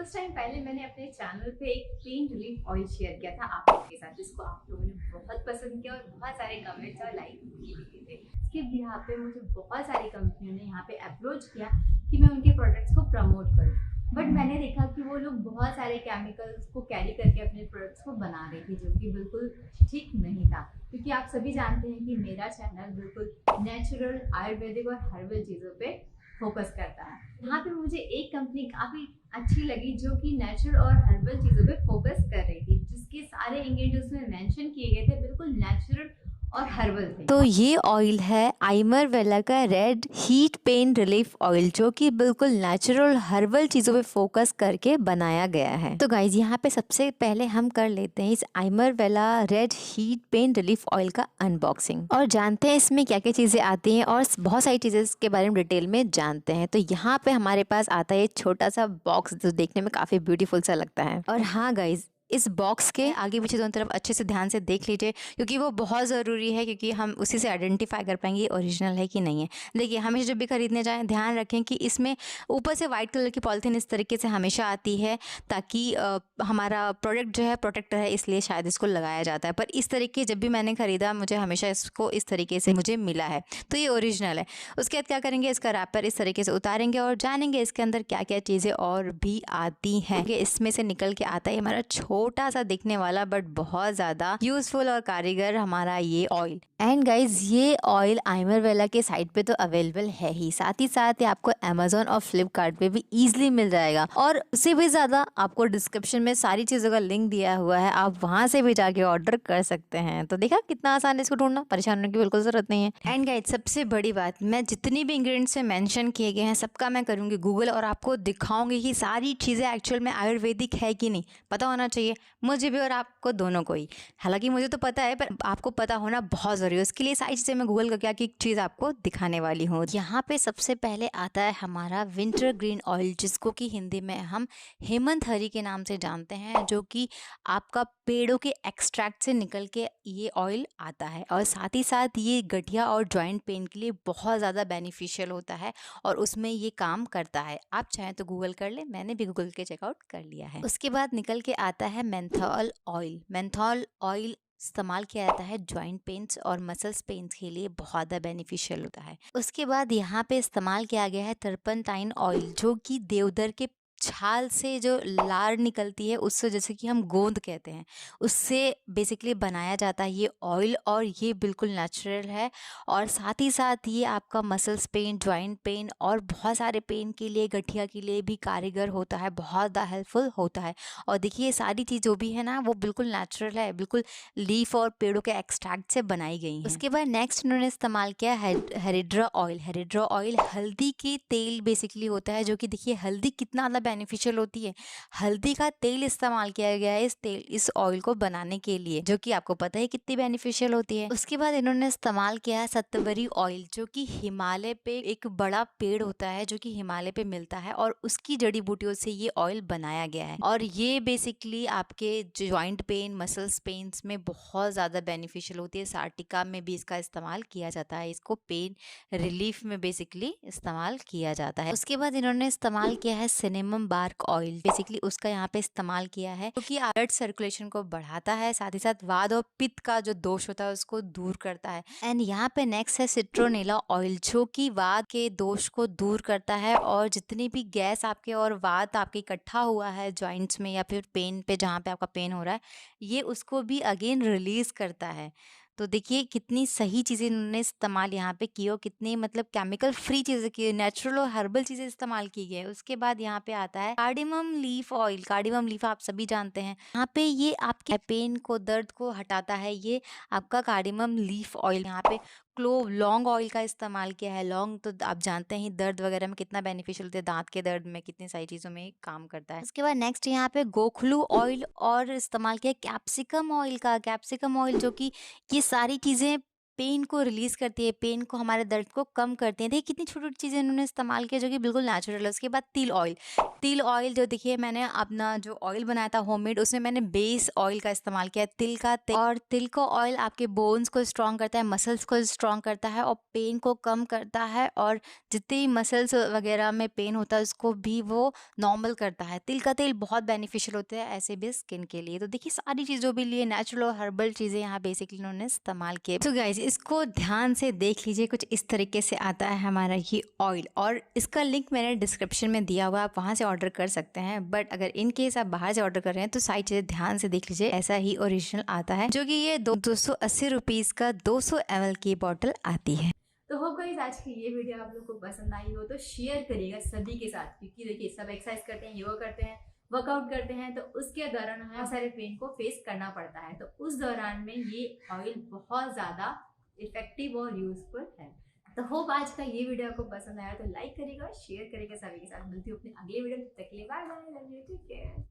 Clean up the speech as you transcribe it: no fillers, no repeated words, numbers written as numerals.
कुछ टाइम पहले मैंने अपने चैनल पे एक पेन रिलीफ ऑयल शेयर किया था आप लोगों के साथ, जिसको आप लोगों ने बहुत पसंद किया और बहुत सारे कमेंट्स और लाइक भी दिए थे। इसके यहाँ पे मुझे बहुत सारी कंपनियों ने यहाँ पे अप्रोच किया कि मैं उनके प्रोडक्ट्स को प्रमोट करूँ, बट मैंने देखा कि वो लोग बहुत सारे केमिकल्स को कैरी करके अपने प्रोडक्ट्स को बना रहे थे, जो कि बिल्कुल ठीक नहीं था। क्योंकि आप सभी जानते हैं कि मेरा चैनल बिल्कुल नेचुरल, आयुर्वेदिक और हर्बल चीज़ों पे फोकस करता है। यहाँ पे मुझे एक कंपनी काफ़ी अच्छी लगी जो कि नेचुरल और हर्बल चीज़ों पे फोकस कर रही थी, जिसके सारे इंग्रेडिएंट्स में मेंशन किए गए थे बिल्कुल नेचुरल और हर्बल थे। तो ये ऑयल है आइमर वेला का red heat pain relief oil, जो कि बिल्कुल नेचुरल हर्बल चीज़ों पे फोकस करके बनाया गया है। तो गाइज यहाँ पे सबसे पहले हम कर लेते हैं इस आइमर वेला red heat pain relief oil का अनबॉक्सिंग और जानते हैं इसमें क्या क्या चीज़ें आती हैं और बहुत सारी चीज़ें इसके बारे में डिटेल में जानते हैं। तो यहाँ पे हमारे पास आता है छोटा सा बॉक्स जो देखने में काफ़ी ब्यूटीफुल सा लगता है। और हाँ गाइज, इस बॉक्स के आगे पीछे दोनों तरफ अच्छे से ध्यान से देख लीजिए, क्योंकि वो बहुत ज़रूरी है, क्योंकि हम उसी से आइडेंटिफाई कर पाएंगे ओरिजिनल है कि नहीं है। देखिए, हमेशा जब भी खरीदने जाएं ध्यान रखें कि इसमें ऊपर से वाइट कलर की पॉलिथीन इस तरीके से हमेशा आती है, ताकि हमारा प्रोडक्ट जो है प्रोटेक्टर है, इसलिए शायद इसको लगाया जाता है। पर इस तरीके जब भी मैंने ख़रीदा, मुझे हमेशा इसको इस तरीके से मुझे मिला है, तो ये ओरिजिनल है। उसके बाद क्या करेंगे, इसका रैपर इस तरीके से उतारेंगे और जानेंगे इसके अंदर क्या क्या चीज़ें और भी आती हैं। इसमें से निकल के आता है हमारा छोटा सा दिखने वाला बट बहुत ज़्यादा यूजफुल और कारीगर हमारा ये ऑयल। एंड गाइज, ये ऑयल आइमर वेला के साइट पे तो अवेलेबल है ही, साथ ही साथ ये आपको अमेजोन और फ्लिपकार्ट पे भी ईजिली मिल जाएगा, और उससे भी ज़्यादा आपको डिस्क्रिप्शन में सारी चीज़ों का लिंक दिया हुआ है, आप वहाँ से भी जाके ऑर्डर कर सकते हैं। तो देखा कितना आसान है इसको ढूंढना, परेशान होने की बिल्कुल ज़रूरत नहीं है। एंड गाइज, सबसे बड़ी बात, मैं जितनी भी इंग्रेडिएंट्स में मेंशन किए गए हैं सबका मैं करूँगी गूगल और आपको दिखाऊंगी कि सारी चीज़ें एक्चुअल में आयुर्वेदिक है कि नहीं। पता होना चाहिए मुझे भी और आपको दोनों को ही। हालांकि मुझे तो पता है, पर आपको पता होना बहुत ज़रूरी है। उसके लिए सारी चीज़ें मैं गूगल करके आके एक चीज़ आपको दिखाने वाली हूँ। यहाँ पे सबसे पहले आता है हमारा विंटर ग्रीन ऑयल, जिसको कि हिंदी में हम हेमंत हरी के नाम से जानते हैं, जो कि आपका पेड़ों के एक्सट्रैक्ट से निकल के ये ऑयल आता है। और साथ ही साथ ये गठिया और जॉइंट पेन के लिए बहुत ज़्यादा बेनिफिशियल होता है और उसमें ये काम करता है। आप चाहें तो गूगल कर ले, मैंने भी गूगल के चेकआउट कर लिया है। उसके बाद निकल के आता है मेंथॉल ऑयल। मेंथॉल ऑयल इस्तेमाल किया जाता है जॉइंट पेन्स और मसल्स पेन्स के लिए, बहुत ज़्यादा बेनिफिशियल होता है। उसके बाद यहाँ पे इस्तेमाल किया गया है टर्पंटाइन ऑयल, जो कि देवदार के छाल से जो लार निकलती है उससे, जैसे कि हम गोंद कहते हैं, उससे बेसिकली बनाया जाता है ये ऑयल, और ये बिल्कुल नेचुरल है। और साथ ही साथ ये आपका मसल्स पेन, जॉइंट पेन और बहुत सारे पेन के लिए, गठिया के लिए भी कारीगर होता है, बहुत ज़्यादा हेल्पफुल होता है। और देखिए, ये सारी चीज़ जो भी है ना, वो बिल्कुल नेचुरल है, बिल्कुल लीफ और पेड़ों के एक्सट्रैक्ट से बनाई गई हैं। उसके बाद नेक्स्ट इन्होंने इस्तेमाल किया हेरिड्रा ऑयल। हेरिड्रा ऑयल हल्दी के तेल बेसिकली होता है, जो कि देखिए हल्दी कितना ज़्यादा बेनिफिशियल होती है। हल्दी का तेल इस्तेमाल किया गया है इस ऑयल को बनाने के लिए, जो कि आपको पता है कितनी बेनिफिशियल होती है। उसके बाद इन्होंने इस्तेमाल किया है सत्तवरी ऑयल, जो कि हिमालय पे एक बड़ा पेड़ होता है, जो कि हिमालय पे मिलता है, और उसकी जड़ी बूटियों से ये ऑयल बनाया गया है। और ये बेसिकली आपके जॉइंट पेन, मसल्स पेन्स में बहुत ज़्यादा बेनिफिशियल होती है। सार्टिका में भी इसका इस्तेमाल किया जाता है, इसको पेन रिलीफ में बेसिकली इस्तेमाल किया जाता है। उसके बाद इन्होंने इस्तेमाल किया है सिनेमम बार्क ऑयल, बेसिकली उसका यहाँ पे इस्तेमाल किया है, क्योंकि ब्लड सर्कुलेशन को बढ़ाता है, साथ ही साथ वात और पित्त का जो दोष होता है उसको दूर करता है। एंड यहाँ पे नेक्स्ट है सिट्रोनेला ऑयल, जो कि वात के दोष को दूर करता है, और जितनी भी गैस आपके और वात आपके इकट्ठा हुआ है जॉइंट्स में या फिर पेन पे, जहाँ पे आपका पेन हो रहा है, ये उसको भी अगेन रिलीज करता है। तो देखिए कितनी सही चीज़ें इन्होंने इस्तेमाल यहाँ पे की, और कितनी मतलब केमिकल फ्री चीज़ें की, नेचुरल और हर्बल चीज़ें इस्तेमाल की गई है। उसके बाद यहाँ पे आता है cardamom leaf oil. Cardamom leaf आप सभी जानते हैं, यहाँ पे ये आपके पेन को, दर्द को हटाता है, ये आपका कार्डिमम लीफ ऑयल। यहाँ पे क्लोव लौंग ऑयल का इस्तेमाल किया है। लौंग तो आप जानते हैं दर्द वगैरह में कितना बेनिफिशियल होता है, दांत के दर्द में, कितनी सारी चीज़ों में काम करता है। उसके बाद नेक्स्ट यहाँ पे गोखलू ऑयल और इस्तेमाल किया कैप्सिकम ऑयल का। कैप्सिकम ऑयल, जो कि ये सारी चीज़ें पेन को रिलीज करती है, पेन को, हमारे दर्द को कम करती है। देखिए कितनी छोटी छोटी चीज़ें इन्होंने इस्तेमाल किया जो कि बिल्कुल नेचुरल है। उसके बाद तिल ऑयल जो देखिए मैंने अपना जो ऑयल बनाया था होममेड, उसमें मैंने बेस ऑयल का इस्तेमाल किया, तिल का तेल। और तिल का ऑयल आपके बोन्स को स्ट्रॉन्ग करता है, मसल्स को स्ट्रॉन्ग करता है और पेन को कम करता है, और जितनी मसल्स वगैरह में पेन होता है उसको भी वो नॉर्मल करता है। तिल का तेल बहुत बेनिफिशियल होता है ऐसे भी स्किन के लिए। तो देखिए सारी चीज़ों के लिए नेचुरल और हर्बल चीज़ें यहाँ बेसिकली उन्होंने इस्तेमाल किए। तो गाइज इसको ध्यान से देख लीजिए, कुछ इस तरीके से आता है हमारा ये ऑयल, और इसका लिंक मैंने डिस्क्रिप्शन में दिया हुआ है, आप वहाँ से ऑर्डर कर सकते हैं। बट अगर इन केस आप बाहर से ऑर्डर कर रहे हैं तो सारी चीज़ें ध्यान से देख लीजिए, ऐसा ही ओरिजिनल आता है, जो कि ये 280 रुपीज़ का 200 ml की बॉटल आती है। तो होप गाइस आज की ये वीडियो आप लोग को पसंद आई हो तो शेयर करिएगा सभी के साथ, क्योंकि देखिए सब एक्सरसाइज करते हैं, योगा करते हैं, वर्कआउट करते हैं, तो उसके दौरान हमें बहुत सारे पेन को फेस करना पड़ता है। तो उस दौरान में ये ऑयल बहुत ज़्यादा इफेक्टिव और यूजफुल है। तो होप आज का ये वीडियो आपको पसंद आया तो लाइक करिएगा, शेयर करिएगा सभी के साथ। मिलती हूँ अपने अगले वीडियो, तक के लिए bye bye, love you, take care.